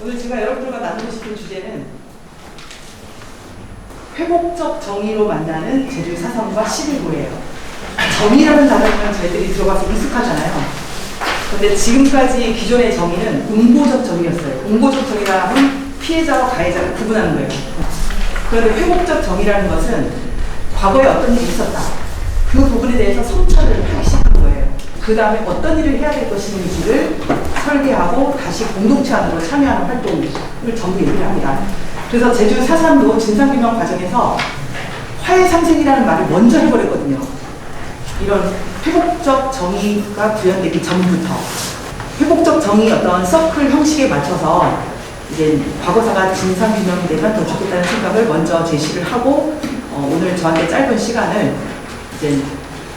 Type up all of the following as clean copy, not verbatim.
오늘 제가 여러분들과 나누고 싶은 주제는 회복적 정의로 만나는 제주 4.3과 11구예요. 정의라는 단어는 저희들이 들어가서 익숙하잖아요. 그런데 지금까지 기존의 정의는 응보적 정의였어요. 응보적 정의라 하면 피해자와 가해자를 구분하는 거예요. 그런데 회복적 정의라는 것은 과거에 어떤 일이 있었다. 그 부분에 대해서 성찰을 하기 시작한 거예요. 그 다음에 어떤 일을 해야 될 것인지를 설계하고 다시 공동체 안으로 참여하는 활동을 전부 얘기를 합니다. 그래서 제주 4.3도 진상규명 과정에서 화해상생이라는 말을 먼저 해버렸거든요. 이런 회복적 정의가 구현되기 전부터 회복적 정의 어떤 서클 형식에 맞춰서 이제 과거사가 진상규명이 되면 더 좋겠다는 생각을 먼저 제시를 하고 오늘 저한테 짧은 시간을 이제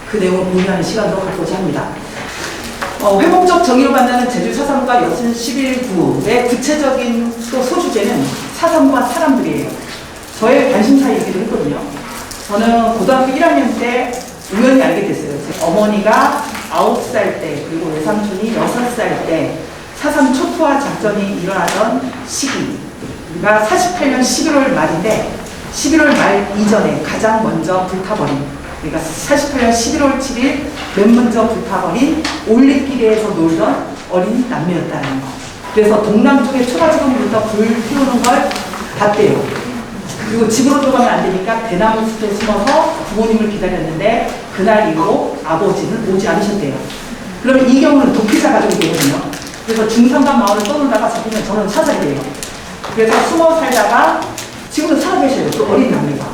그 내용을 공유하는 시간으로 갖고자 합니다. 회복적 정의로 만나는 제주 4.3과 여순 11구의 구체적인 또 소주제는 4.3과 사람들이에요. 저의 관심사이기도 했거든요. 저는 고등학교 1학년 때 우연히 알게 됐어요. 제 어머니가 9살 때 그리고 외삼촌이 6살 때 4.3 초토화 작전이 일어나던 시기가 48년 11월 말인데 11월 말 이전에 가장 먼저 불타버린 그러니까 48년 11월 7일 맨 먼저 불타버린 올레길에서 놀던 어린 남매였다는 거. 그래서 동남쪽에 초가지금부터 불 피우는 걸 봤대요. 그리고 집으로 들어가면 안 되니까 대나무 숲에 숨어서 부모님을 기다렸는데 그날 이후로 아버지는 오지 않으셨대요. 그러면 이 경우는 도피자 가족이 되거든요. 그래서 중산간 마을을 떠돌다가 잡히면 저는 찾아야 돼요. 그래서 숨어 살다가 지금도 살아계셔요. 그 어린 남매가.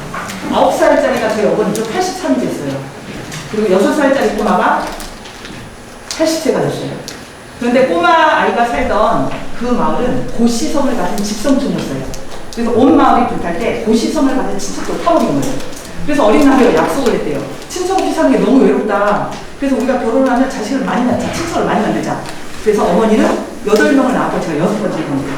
9살짜리가 저희 어머니도 83이 됐어요. 그리고 6살짜리 꼬마가 80세가 됐어요. 그런데 꼬마 아이가 살던 그 마을은 고시성을 가진 집성촌이었어요. 그래서 온 마을이 불탈 때 고시성을 가진 친척도 타버린 거예요. 그래서 어린 남매가 약속을 했대요. 친척 없이 사는 게 너무 외롭다. 그래서 우리가 결혼하면 자식을 많이 낳자. 친척을 많이 만들자. 그래서 어머니는 8명을 낳았고 제가 6번째 건데요.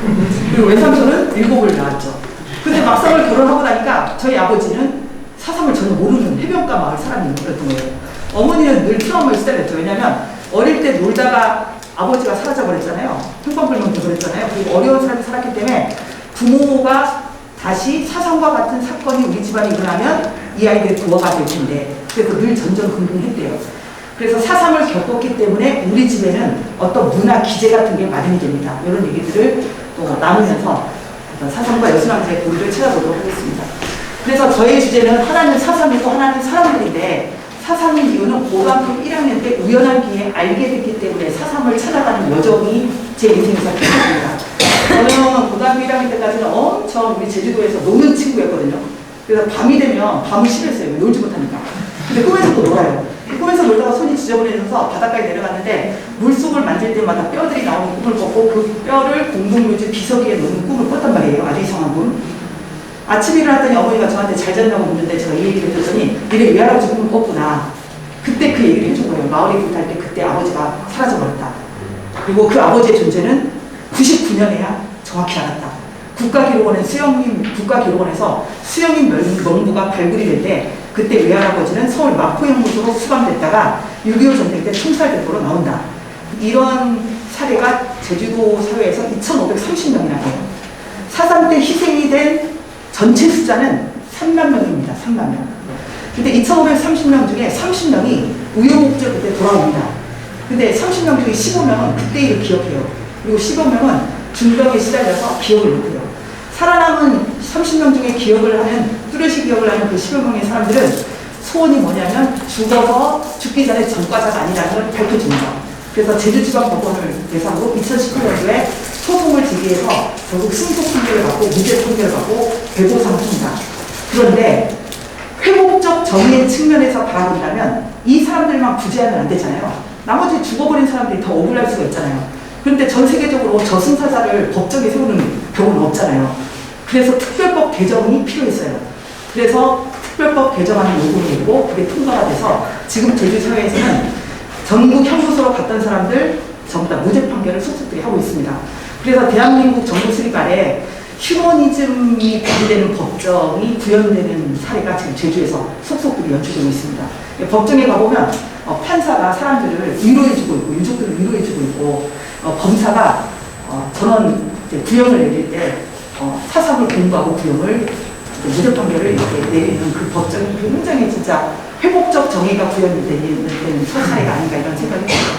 그리고 외삼촌은 7을 낳았죠. 근데 막상을 결혼하고 나니까 저희 아버지는 4.3을 전혀 모르는 해변가 마을 사람이었던 거예요. 어머니는 늘 트라우마를 시달렸죠. 왜냐하면 어릴 때 놀다가 아버지가 사라져버렸잖아요. 형방불명 돼버렸잖아요. 그리고 어려운 삶을 살았기 때문에 부모가 다시 4.3과 같은 사건이 우리 집안에 일어나면 이 아이들의 부모가 될 텐데 그래서 늘 전전긍긍했대요. 그래서 4.3을 겪었기 때문에 우리 집에는 어떤 문화 기재 같은 게 마련이 됩니다. 이런 얘기들을 또 나누면서 4.3과 여순왕제의 고리를 찾아보도록 하겠습니다. 그래서 저의 주제는 하나는 4.3이고 하나는 사람들인데 4.3인 이유는 고등학교 1학년 때 우연한 기회에 알게 됐기 때문에 4.3을 찾아가는 여정이 제 인생에서 계속됩니다. 저는 고등학교 1학년 때까지는 엄청 우리 제주도에서 노는 친구였거든요. 그래서 밤이 되면 밤을 싫어했어요. 놀지 못하니까. 근데 꿈에서 또 놀아요. 꿈에서 놀다가 손이 지저분해져서 바닷가에 내려갔는데 물속을 만질 때마다 뼈들이 나오는 꿈을 꿨고 그 뼈를 공동묘지 비석에 놓는 꿈을 꿨단 말이에요. 아주 이상한 꿈. 아침에 일어났더니 어머니가 저한테 잘 잤냐고 묻는데 제가 이 얘기를 했더니 니네 외할아버지 꿈을 꿨구나. 그때 그 얘기를 해준 거예요. 마을이 불탈 때 그때 아버지가 사라져버렸다. 그리고 그 아버지의 존재는 99년에야 정확히 알았다. 국가기록원에서 수영인 명부가 발굴이 될 때 그때 외할아버지는 서울 마포연구소로 수감됐다가 6.25 전쟁 때 총살된 거로 나온다. 이런 사례가 제주도 사회에서 2,530명이나 돼요. 4.3 때 희생이 된 전체 숫자는 3만 명입니다. 3만 명. 근데 2,530명 중에 30명이 우여곡절 그때 돌아옵니다. 근데 30명 중에 15명은 그때 일을 기억해요. 그리고 15명은 중병에 시달려서 기억을 못해요. 살아남은 30명 중에 기억을 하는, 뚜렷이 기억을 하는 그 15명의 사람들은 소원이 뭐냐면 죽어서 죽기 전에 전과자가 아니라는 걸 밝혀줍니다. 그래서 제주지방법원을 대상으로 2018년도에 소송을 제기해서 결국 승소 판결을 받고 무죄 판결을 받고 배보상을 합니다. 그런데 회복적 정의의 측면에서 바라본다면 이 사람들만 구제하면 안 되잖아요. 나머지 죽어버린 사람들이 더 억울할 수가 있잖아요. 그런데 전 세계적으로 저승사자를 법정에 세우는 경우는 없잖아요. 그래서 특별법 개정이 필요했어요. 그래서 특별법 개정안을 요구했고 그게 통과가 돼서 지금 제주사회에서는 전국 형무소로 갔던 사람들 전부 다 무죄 판결을 속속들이 하고 있습니다. 그래서 대한민국 정부 수립 아래 휴머니즘이 발휘되는 법정이 구현되는 사례가 지금 제주에서 속속들이 연출되고 있습니다. 법정에 가보면 판사가 사람들을 위로해주고 있고 유족들을 위로해주고 있고 범사가 전원 구형을 내릴 때 사상을 공부하고 구형을 무죄 판결을 이렇게 내리는 그 법정이 굉장히 진짜 회복적 정의가 구현이 되는 첫 사례가 아닌가 이런 생각이 듭니다.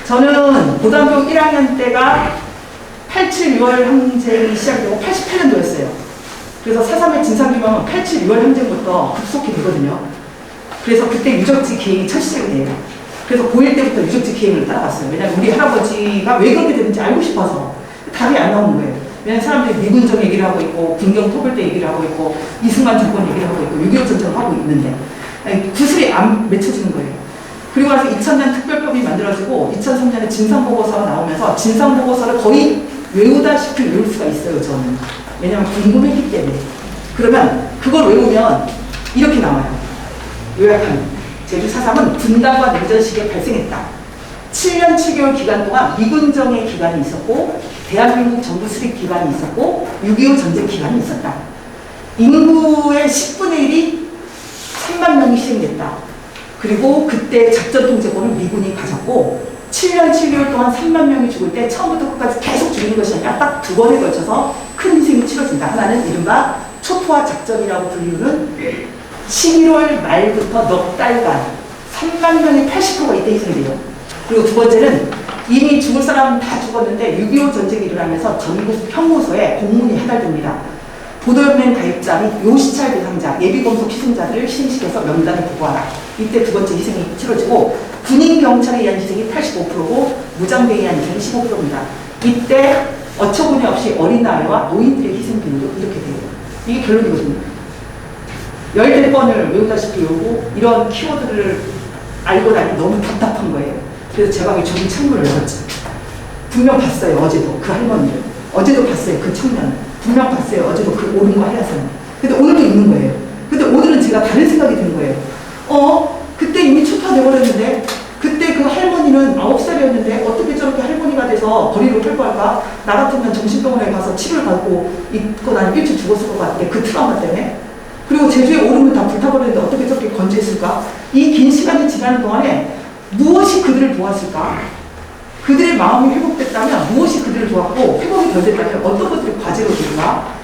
저는 고등학교 1학년 때가 87 6월 항쟁이 시작되고 88년도였어요. 그래서 4.3의 진상규명은 87 6월 항쟁부터 급속히 되거든요. 그래서 그때 유적지 기행이 첫 시작이 돼요. 그래서 고1 때부터 유적지 기행을 따라갔어요. 왜냐하면 우리 할아버지가 왜 그렇게 되는지 알고 싶어서 답이 안 나오는 거예요. 왜냐하면 사람들이 미군정 얘기를 하고 있고 군경 토벌대 얘기를 하고 있고 이승만 정권 얘기를 하고 있고 6.25 전쟁을 하고 있는데 구슬이 안 맺혀지는 거예요. 그리고 나서 2000년 특별법이 만들어지고 2003년에 진상보고서가 나오면서 진상보고서를 거의 외우다시피 외울 수가 있어요. 저는. 왜냐하면 궁금했기 때문에. 그러면 그걸 외우면 이렇게 나와요. 요약하면 제주 4.3은 분단과 내전 시기에 발생했다. 7년 7개월 기간 동안 미군정의 기간이 있었고 대한민국 정부 수립 기간이 있었고 6.25 전쟁 기간이 있었다. 인구의 10분의 1이 3만 명이 희생됐다. 그리고 그때 작전 통제권을 미군이 가졌고 7년 7개월 동안 3만 명이 죽을 때 처음부터 끝까지 계속 죽이는 것이 아니라 딱 2번에 걸쳐서 큰 희생이 치러진다. 하나는 이른바 초토화 작전이라고 불리는 11월 말부터 넉 달간 3만 명의 80%가 이때 희생돼요. 그리고 두 번째는 이미 죽을 사람은 다 죽었는데 6.25 전쟁이 일어나면서 전국 형무소에 공문이 하달됩니다. 보도연맹 가입자 및 요시찰 대상자, 예비검속 희생자들을 시행시켜서 명단을 보고하라. 이때 두 번째 희생이 치러지고 군인 경찰에 의한 희생이 85%고 무장대에 의한 희생이 15%입니다. 이때 어처구니 없이 어린아이와 노인들의 희생 비율도 이렇게 돼요. 이게 결론이거든요. 14번을 외우다시피 외우고 이런 키워드를 알고 나니 너무 답답한 거예요. 그래서 제 방에 조기 창문을 열었지. 분명 봤어요. 어제도 그 할머니를. 어제도 봤어요. 그 청년을. 분명 봤어요. 어제도 그 오른과 하얀선을. 근데 오늘도 있는 거예요. 근데 오늘은 제가 다른 생각이 드는 거예요. 그때 이미 초토화돼버렸는데 그때 그 할머니는 9살이었는데 어떻게 저렇게 할머니가 돼서 거리로 활보할까? 나 같으면 정신병원에 가서 치료를 받고 있고 난 일찍 죽었을 것 같아. 그 트라우마 때문에. 그리고 제주에 오르면 다 불타버렸는데 어떻게 저렇게 건재했을까? 이 긴 시간이 지나는 동안에 무엇이 그들을 도왔을까? 그들의 마음이 회복됐다면 무엇이 그들을 도왔고 회복이 덜 됐다면 어떤 것들이 과제로 될까?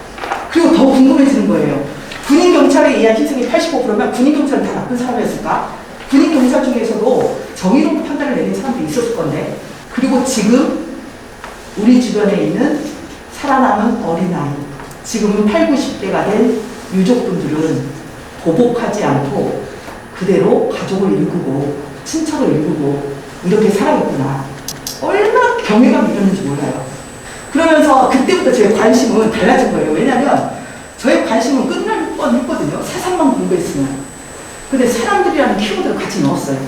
그리고 더 궁금해지는 거예요. 군인경찰에 의한 희생이 85%면 군인경찰은 다 나쁜 사람이었을까? 군인경찰 중에서도 정의로운 판단을 내린 사람들이 있었을 건데 그리고 지금 우리 주변에 있는 살아남은 어린아이 지금은 8, 90대가 된 유족분들은 보복하지 않고 그대로 가족을 일구고 친척을 일구고 이렇게 살아있구나. 얼마나 경외감이 있었는지 몰라요. 그러면서 그때부터 제 관심은 달라진 거예요. 왜냐하면 저의 관심은 끝날 뻔했거든요. 4.3만 공부했으면. 근데 사람들이라는 키워드를 같이 넣었어요.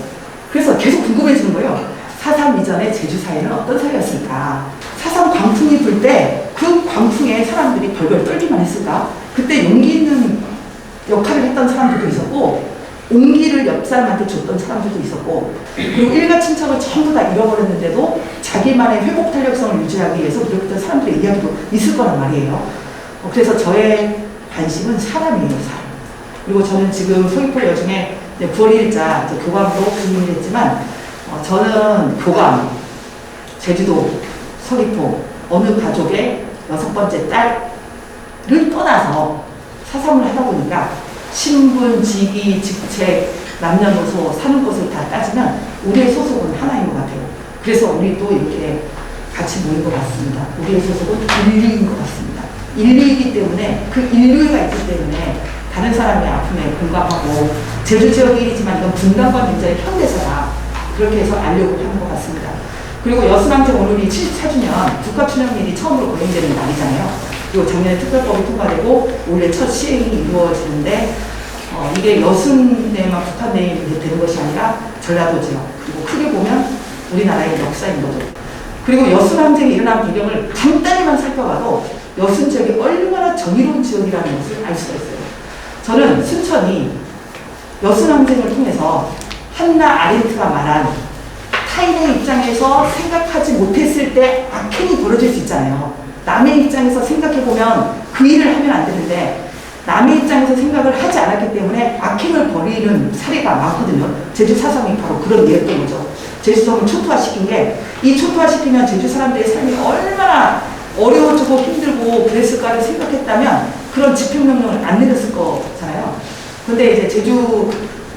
그래서 계속 궁금해지는 거예요. 4.3 이전에 제주 사회는 어떤 사회였을까? 4.3 광풍이 불 때 그 광풍에 사람들이 벌벌 떨기만 했을까? 그때 용기 있는 역할을 했던 사람들도 있었고 온기를 옆 사람한테 줬던 사람들도 있었고 그리고 일가 친척을 전부 다 잃어버렸는데도 자기만의 회복 탄력성을 유지하기 위해서 노력했던 사람들의 이야기도 있을 거란 말이에요. 그래서 저의 관심은 사람이에요. 사람. 그리고 저는 지금 서귀포 여중에 9월 1일자 교감으로 근무를 했지만 저는 교감, 제주도, 서귀포 어느 가족의 6번째 딸을 떠나서 사삼을 하다 보니까 신분, 직위, 직책, 남녀노소 사는 곳을 다 따지면 우리의 소속은 하나인 것 같아요. 그래서 우리도 이렇게 같이 모인 것 같습니다. 우리의 소속은 인류인 것 같습니다. 인류이기 때문에 그 인류가 있기 때문에 다른 사람의 아픔에 공감하고 제주 지역의 일이지만 이건 분단과 민자의 현대사다. 그렇게 해서 알려고 하는 것 같습니다. 그리고 여순항쟁 오늘이 74주년 국가춘향일이 처음으로 거행되는 날이잖아요. 그리고 작년에 특별법이 통과되고 올해 첫 시행이 이루어지는데 이게 여순에만 국한되는 되는 것이 아니라 전라도 지역 그리고 크게 보면 우리나라의 역사인 거죠. 그리고 여순항쟁이 일어난 배경을 간단히만 살펴봐도 여순 지역이 얼마나 정의로운 지역이라는 것을 알 수가 있어요. 저는 순천이 여순항쟁을 통해서 한나 아렌트가 말한 타인의 입장에서 생각하지 못했을 때 악행이 벌어질 수 있잖아요. 남의 입장에서 생각해보면 그 일을 하면 안 되는데 남의 입장에서 생각을 하지 않았기 때문에 악행을 벌이는 사례가 많거든요. 제주 4.3이 바로 그런 예였던 거죠. 제주섬을 초토화시킨 게, 이 초토화시키면 제주 사람들의 삶이 얼마나 어려워지고 힘들고 그랬을까를 생각했다면 그런 집행명령을 안 내렸을 거잖아요. 근데 이제 제주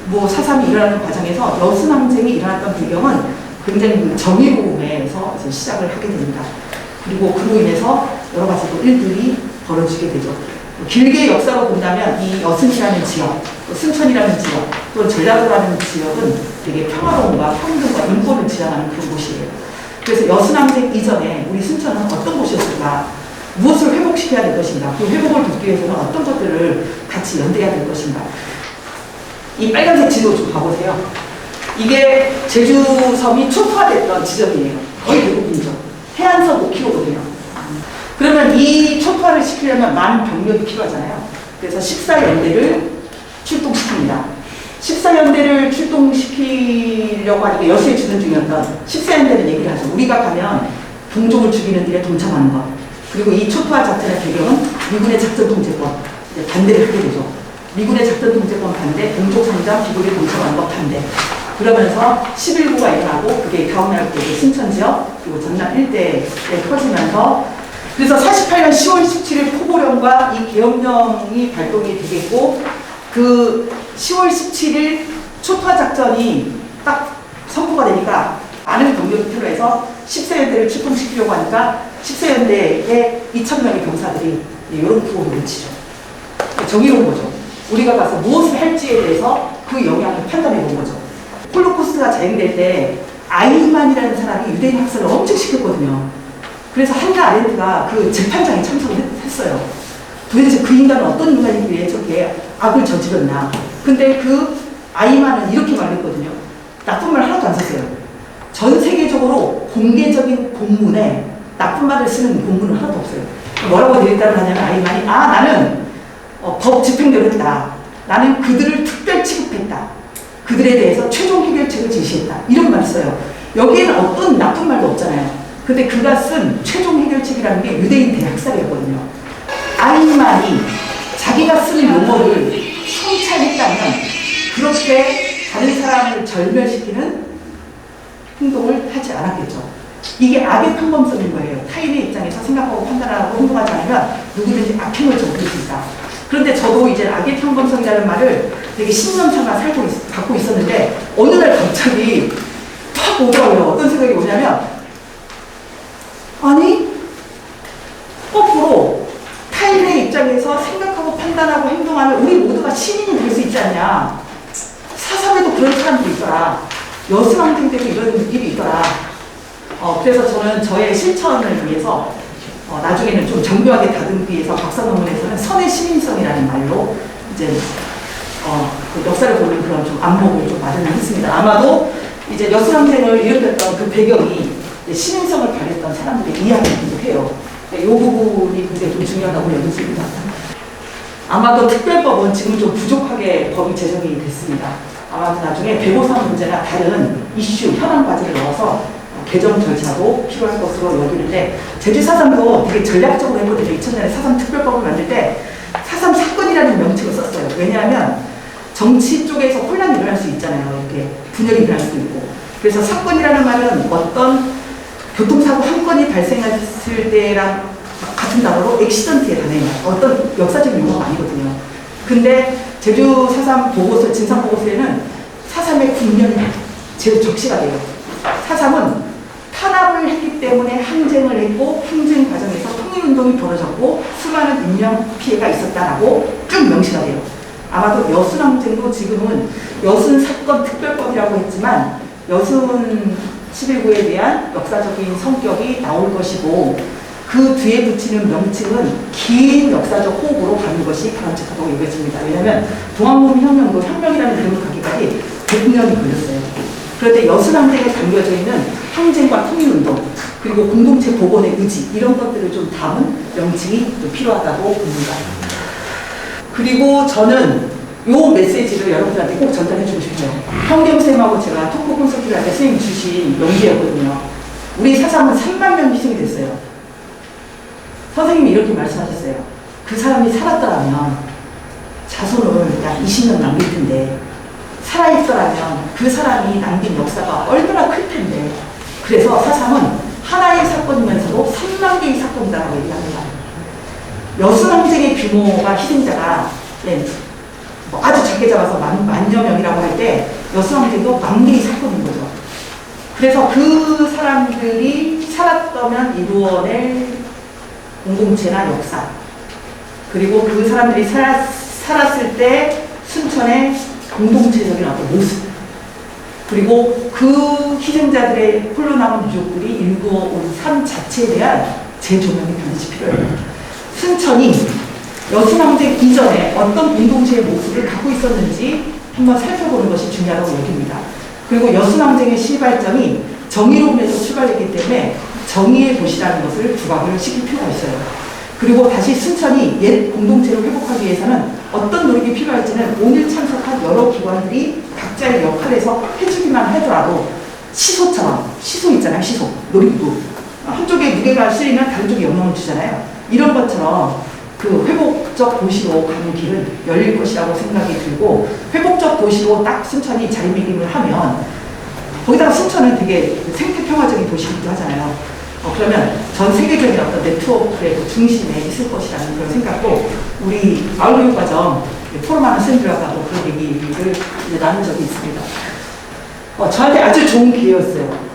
뭐 4.3이 일어나는 과정에서 여순항쟁이 일어났던 배경은 굉장히 그 정의로움에서 이제 시작을 하게 됩니다. 그리고 그로 인해서 여러 가지 또 일들이 벌어지게 되죠. 길게 역사로 본다면 이 여순이라는 지역, 또 순천이라는 지역, 또 전라도라는 지역은 되게 평화로움과 평등과 인권을 지향하는 그런 곳이에요. 그래서 여순항쟁 이전에 우리 순천은 어떤 곳이었을까? 무엇을 회복시켜야 될 것인가? 그 회복을 돕기 위해서는 어떤 것들을 같이 연대해야 될 것인가? 이 빨간색 지도 좀 봐보세요. 이게 제주섬이 초토화됐던 지점이에요. 거의 대부분이죠. 해안선 5km거든요. 그러면 이 초토화를 시키려면 많은 병력이 필요하잖아요. 그래서 14연대를 출동시킵니다. 14연대를 출동시키려고 하니까 여수에 주는 중이었던 14연대는 얘기를 하죠. 우리가 가면 동족을 죽이는 일에 동참하는 것. 그리고 이 초토화 작전의 배경은 미군의 작전 통제권 반대를 하게 되죠. 미군의 작전 통제권 반대, 동족 상장 비굴에 동참하는 것 반대. 그러면서 11구가 일어나고 그게 다음날 순천 지역 그리고 전남 일대에 퍼지면서 그래서 48년 10월 17일 포고령과 이 계엄령이 발동이 되겠고 그 10월 17일 초토화 작전이 딱 선포가 되니까 많은 병력이 필요해서 14연대를 출동시키려고 하니까 14연대에 2,000명의 병사들이 이런 구호를 외치죠. 정의로운 거죠. 우리가 가서 무엇을 할지에 대해서 그 영향을 판단해 본 거죠. 홀로코스트가 자행될 때 아이만이라는 사람이 유대인 학살을 엄청 시켰거든요. 그래서 한나 아렌트가 그 재판장에 참석을 했어요. 도대체 그 인간은 어떤 인간이기에 저렇게 악을 저질렀나. 근데 그 아이만은 이렇게 말했거든요. 나쁜 말 하나도 안 썼어요. 전 세계적으로 공개적인 공문에 나쁜 말을 쓰는 공문은 하나도 없어요. 뭐라고 대답을 하냐면 아이만이 나는 법 집행대로 했다. 나는 그들을 특별 취급했다. 그들에 대해서 최종 해결책을 제시했다. 이런 말을 써요. 여기에는 어떤 나쁜 말도 없잖아요. 근데 그가 쓴 최종 해결책이라는 게 유대인 대학살이었거든요. 아이만이 자기가 쓰는 용어를 성찰했다면 그렇게 다른 사람을 절멸시키는 행동을 하지 않았겠죠. 이게 악의 평범성인 거예요. 타인의 입장에서 생각하고 판단하고 행동하지 않으면 누구든지 악행을 저지를 수 있다. 그런데 저도 이제 악의 평범성이라는 말을 되게 10년 차가 갖고 있었는데 어느 날 갑자기 팍 오더라고요. 어떤 생각이 오냐면 아니 거꾸로 타인의 입장에서 생각하고 판단하고 행동하면 우리 모두가 시민이 될 수 있지 않냐. 사삼에도 그런 사람들이 있더라. 여수항쟁 때도 이런 일이 있더라. 그래서 저는 저의 실천을 위해서 나중에는 좀 정교하게 다듬기 위해서 박사 논문에서는 선의 시민성이라는 말로 이제 그 역사를 보는 그런 좀 안목을 좀 마련을 했습니다. 아마도 이제 여수항쟁을 일으켰던 그 배경이 시민성을 발휘했던 사람들의 이야기이기도 해요. 이 부분이 굉장히 좀 중요하다고 여겨집니다. 아마도 특별법은 지금 좀 부족하게 법이 제정이 됐습니다. 아마도 나중에 153 문제나 다른 이슈, 현안 과제를 넣어서 개정 절차도 필요할 것으로 여기는데 제주 4.3도 되게 전략적으로 했거든요. 2000년에 4.3 특별법을 만들 때 4.3 사건이라는 명칭을 썼어요. 왜냐하면 정치 쪽에서 혼란이 일어날 수 있잖아요. 이렇게 분열이 일어날 수도 있고. 그래서 사건이라는 말은 어떤 교통사고 한 건이 발생했을 때랑 같은 단어로 액시던트의 단어예요. 어떤 역사적인 용어가 아니거든요. 근데 제주 4.3 보고서, 진상보고서에는 4.3의 국면이 제일 적시가 돼요. 4.3은 탄압을 했기 때문에 항쟁을 했고 항쟁 과정에서 통일운동이 벌어졌고 수많은 인명피해가 있었다라고 쭉 명시가 돼요. 아마도 여순항쟁도 지금은 여순사건 특별법이라고 했지만 여순 11구에 대한 역사적인 성격이 나올 것이고 그 뒤에 붙이는 명칭은 긴 역사적 호흡으로 가는 것이 바람직하다고 여겨집니다. 왜냐하면 동학농민혁명도 혁명이라는 이름을 갖기까지 100년이 걸렸어요. 그런데 여순항쟁에 담겨져 있는 항쟁과 통일운동 그리고 공동체 복원의 의지 이런 것들을 좀 담은 명칭이 좀 필요하다고 봅니다. 그리고 저는 이 메시지를 여러분들한테 꼭 전달해주고 싶어요. 현경쌤하고 제가 토크 콘서트를 할 때 선생님이 주신 용기였거든요. 우리 4.3은 3만 명 희생이 됐어요. 선생님이 이렇게 말씀하셨어요. 그 사람이 살았더라면 자손을 약 20년 남길 텐데 살아있더라면 그 사람이 남긴 역사가 얼마나 클 텐데 여수항쟁의 규모가 희생자가 네, 뭐 아주 작게 잡아서 만여 명이라고 할 때 여수항쟁도 만개의 사건인 거죠. 그래서 그 사람들이 살았다면 이루어낼 공동체나 역사, 그리고 그 사람들이 살았을 때 순천의 공동체적인 어떤 모습, 그리고 그 희생자들의 홀로 남은 유족들이 일구어온 삶 자체에 대한 재조명이 반드시 필요해요. 순천이 여수항쟁 이전에 어떤 공동체의 모습을 갖고 있었는지 한번 살펴보는 것이 중요하다고 여깁니다. 그리고 여수항쟁의 시발점이 정의로움에서 출발했기 때문에 정의의 도시라는 것을 부각을 시킬 필요가 있어요. 그리고 다시 순천이 옛 공동체를 회복하기 위해서는 어떤 노력이 필요할지는 오늘 참석한 여러 기관들이 각자의 역할에서 해주기만 하더라도 시소처럼, 시소 있잖아요, 시소, 놀이기구. 한쪽에 무게가 실리면 다른 쪽에 영향을 주잖아요. 이런 것처럼 그 회복적 도시로 가는 길은 열릴 것이라고 생각이 들고, 회복적 도시로 딱 순천이 자리매김을 하면, 거기다가 순천은 되게 생태평화적인 도시이기도 하잖아요. 그러면 전 세계적인 어떤 네트워크의 중심에 있을 것이라는 그런 생각도 우리 마을교육과정 포럼하는 쌤들하고 그런 얘기를 나눈 적이 있습니다. 저한테 아주 좋은 기회였어요.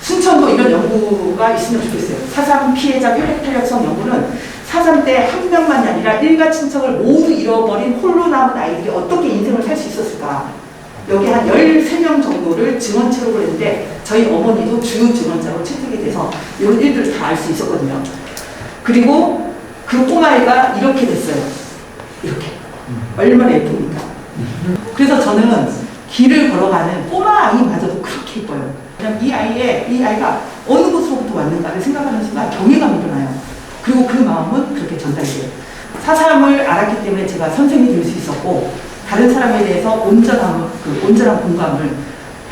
순천도 이런 연구가 있으면 좋겠어요. 4.3 피해자 회복 탄력성 연구는 4.3 때 한 명만이 아니라 일가 친척을 모두 잃어버린 홀로 남은 아이들이 어떻게 인생을 살 수 있었을까. 여기 한 13명 정도를 증언 체록을 했는데 저희 어머니도 주요 증언자로 채택이 돼서 이런 일들을 다 알 수 있었거든요. 그리고 그 꼬마애가 이렇게 됐어요. 이렇게. 얼마나 예쁩니까? 그래서 저는 길을 걸어가는 꼬마 아이마저도 그렇게 예뻐요. 그냥 이 아이가 어느 곳으로부터 왔는가를 생각하는 순간 경외감이 일어나요. 그리고 그 마음은 그렇게 전달이 돼요. 4.3을 알았기 때문에 제가 선생님이 될 수 있었고, 다른 사람에 대해서 온전한 공감을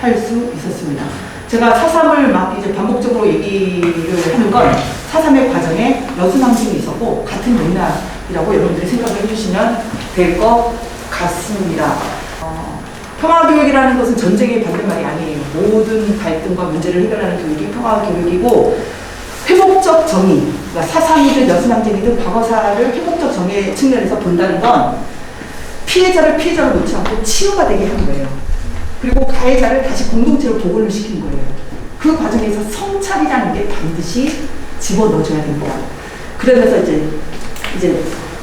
할 수 있었습니다. 제가 4.3을 막 이제 반복적으로 얘기를 하는 건 4.3의 과정에 여수항쟁이 있었고 같은 맥락이라고 여러분들이 생각을 해주시면 될 것 같습니다. 평화교육이라는 것은 전쟁의 반대말이 아니에요. 모든 갈등과 문제를 해결하는 교육이 평화교육이고, 회복적 정의, 그러니까 4.3이든 여수항쟁이든 과거사를 회복적 정의 측면에서 본다는 건 피해자를 피해자로 놓지 않고 치유가 되게 하는 거예요. 그리고 가해자를 다시 공동체로 복원을 시키는 거예요. 그 과정에서 성찰이라는 게 반드시 집어넣어줘야 됩니다. 그러면서 이제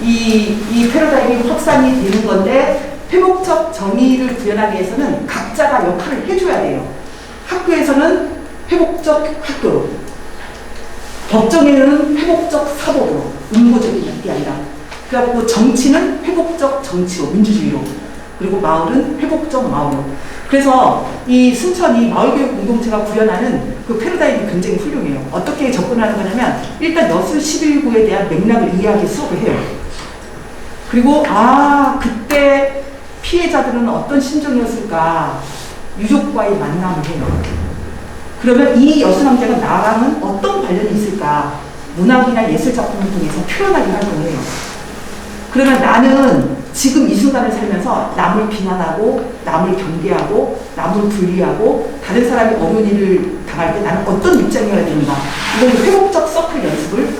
이 패러다임이 확산이 되는 건데, 회복적 정의를 구현하기 위해서는 각자가 역할을 해줘야 돼요. 학교에서는 회복적 학교로, 법정에는 회복적 사법으로, 음모적인 게 아니라, 그래갖고 정치는 회복적 정치로, 민주주의로, 그리고 마을은 회복적 마을로. 그래서 이 순천이 마을교육 공동체가 구현하는 그 패러다임이 굉장히 훌륭해요. 어떻게 접근하는 거냐면, 일단 여수 11구에 대한 맥락을 이해하기 수업을 해요. 그리고 그때 피해자들은 어떤 심정이었을까, 유족과의 만남을 해요. 그러면 이 여수항쟁은 나랑은 어떤 관련이 있을까, 문학이나 예술작품을 통해서 표현하기 활동을 해요. 그러면 나는 지금 이 순간을 살면서 남을 비난하고, 남을 경계하고, 남을 분리하고, 다른 사람이 어려운 일을 당할 때 나는 어떤 입장이어야 되는가, 이건 회복적 서클 연습을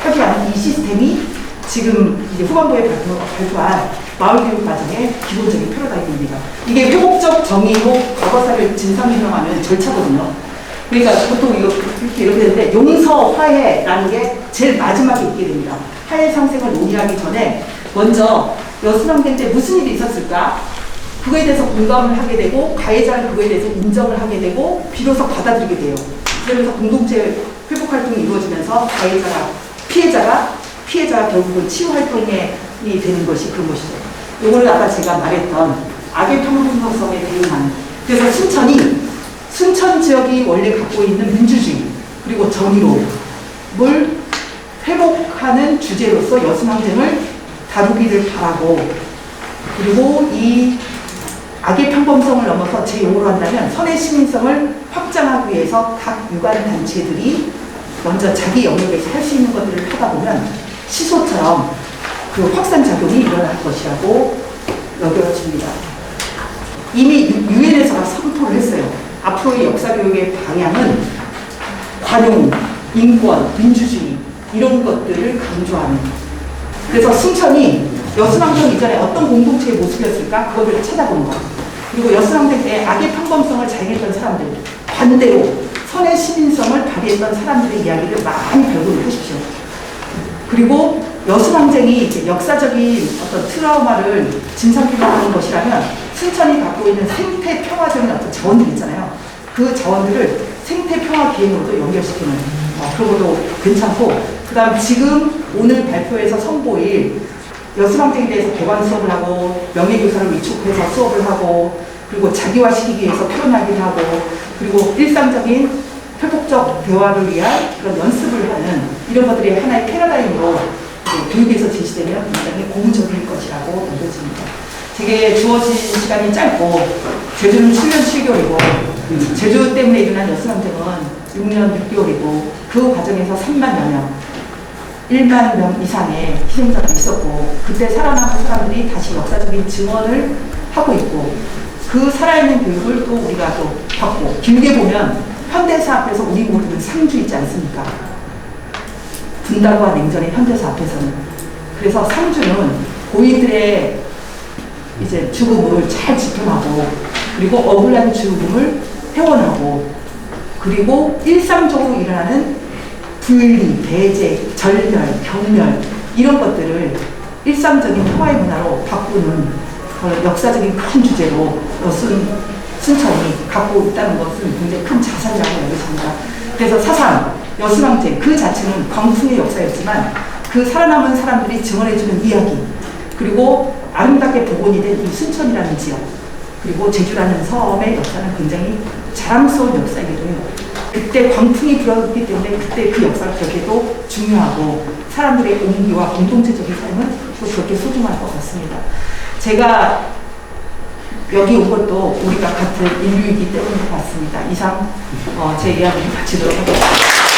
하기 위한 이 시스템이 지금 이제 후반부에 발표한 마을교육 과정의 기본적인 패러다임입니다. 이게 회복적 정의로 과거사를 진상규명하는 절차거든요. 그러니까 보통 이렇게 되는데, 용서, 화해라는 게 제일 마지막에 있게 됩니다. 화해 상생을 논의하기 전에 먼저 여수항쟁 때 무슨 일이 있었을까? 그거에 대해서 공감을 하게 되고, 가해자는 그거에 대해서 인정을 하게 되고, 비로소 받아들이게 돼요. 그러면서 공동체 회복 활동이 이루어지면서 피해자가 결국은 치유 활동이 되는 것이 그런 것이죠. 이거는 아까 제가 말했던 악의 평등성에 대응하는. 그래서 순천 지역이 원래 갖고 있는 민주주의, 그리고 정의로움을 회복하는 주제로서 여수항쟁을 다루기를 바라고, 그리고 이 악의 평범성을 넘어서 제 용어로 한다면 선의 시민성을 확장하기 위해서 각 유관 단체들이 먼저 자기 영역에서 할 수 있는 것들을 하다 보면 시소처럼 그 확산작용이 일어날 것이라고 여겨집니다. 이미 유엔에서가 선포를 했어요. 앞으로의 역사교육의 방향은 관용, 인권, 민주주의 이런 것들을 강조하는, 그래서 순천이 여수왕정 이전에 어떤 공동체의 모습이었을까? 그거를 찾아보는 거. 그리고 여수왕정 때 악의 평범성을 자행했던 사람들, 반대로 선의 시민성을 발휘했던 사람들의 이야기를 많이 배우고 보십시오. 그리고 여수항쟁이 이제 역사적인 어떤 트라우마를 진상규명하는 것이라면 순천이 갖고 있는 생태평화적인 어떤 자원들이 있잖아요. 그 자원들을 생태평화 기행으로도 연결시키는 그런 것도 괜찮고, 그 다음 지금 오늘 발표에서 선보일 여수항쟁에 대해서 개관 수업을 하고 명예교사를 위촉해서 수업을 하고, 그리고 자기화시키기 위해서 표현하기도 하고, 그리고 일상적인 협업적 대화를 위한 그런 연습을 하는 이런 것들이 하나의 패러다임으로 교육에서 제시되면 굉장히 고무적일 것이라고 여겨집니다. 되게 주어진 시간이 짧고, 제주는 7년 7개월이고 제주 때문에 일어난 여수항쟁은 6년 6개월이고 그 과정에서 3만여 명, 1만 명 이상의 희생자가 있었고, 그때 살아남은 사람들이 다시 역사적인 증언을 하고 있고, 그 살아있는 교육을 또 우리가 또 받고, 길게 보면 현대사 앞에서 우리 모두는 상주이지 않습니까? 분단과 냉전의 현대사 앞에서는. 그래서 상주는 고인들의 이제 죽음을 잘 지켜하고, 그리고 억울한 죽음을 회원하고, 그리고 일상적으로 일어나는 분리, 배제, 절멸, 경멸 이런 것들을 일상적인 평화의 문화로 바꾸는 역사적인 큰 주제로 순천이 갖고 있다는 것은 굉장히 큰 자산이라고 여겨집니다. 그래서 사상, 여수항쟁 그 자체는 광풍의 역사였지만 그 살아남은 사람들이 증언해주는 이야기, 그리고 아름답게 복원이 된 이 순천이라는 지역, 그리고 제주라는 섬의 역사는 굉장히 자랑스러운 역사이기도 해요. 그때 광풍이 불었기 때문에 그때 그 역사를 기억해도 중요하고, 사람들의 온기와 공동체적인 삶은 또 그렇게 소중할 것 같습니다. 제가 여기 온 것도 우리가 같은 인류이기 때문인 것 같습니다. 이상 제 이야기를 마치도록 하겠습니다.